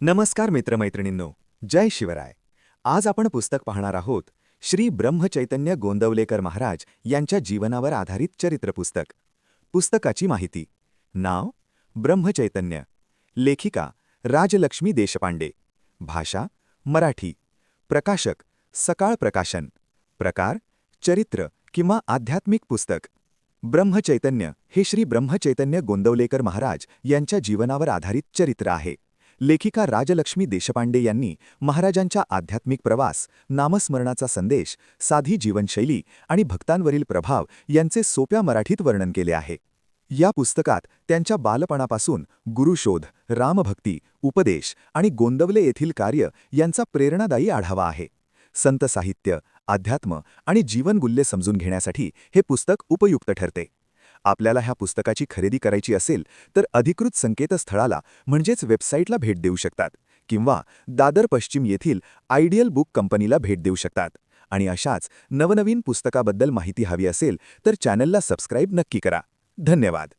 नमस्कार मित्रमैत्रिणींनो, जय शिवराय. आज आपण पुस्तक पाहणार आहोत श्री ब्रह्मचैतन्य गोंदवलेकर महाराज यांच्या जीवनावर आधारित चरित्र पुस्तक. पुस्तकाची माहिती. नाव ब्रह्मचैतन्य. लेखिका राजलक्ष्मी देशपांडे. भाषा मराठी. प्रकाशक सकाळ प्रकाशन. प्रकार चरित्र किंवा आध्यात्मिक पुस्तक. ब्रह्मचैतन्य हे श्री ब्रह्मचैतन्य गोंदवलेकर महाराज यांच्या जीवनावर आधारित चरित्र आहे. लेखिका राजलक्ष्मी देशपांडे यांनी महाराजांच्या आध्यात्मिक प्रवास, नामस्मरणाचा संदेश, साधी जीवनशैली आणि भक्तांवरील प्रभाव यांचे सोप्या मराठीत वर्णन केले आहे. या पुस्तकात त्यांच्या बालपणापासून गुरुशोध, रामभक्ती, उपदेश आणि गोंदवले येथील कार्य यांचा प्रेरणादायी आढावा आहे. संत साहित्य, अध्यात्म आणि जीवनमूल्ये समजून घेण्यासाठी हे पुस्तक उपयुक्त ठरते. आपल्याला ह्या पुस्तकाची खरेदी करायची असेल तर अधिकृत संकेतस्थळाला म्हणजेच वेबसाईटला भेट देऊ शकतात किंवा दादर पश्चिम येथील आयडियल बुक कंपनीला भेट देऊ शकतात. आणि अशाच नवनवीन पुस्तकाबद्दल माहिती हवी असेल तर चॅनलला सबस्क्राईब नक्की करा. धन्यवाद.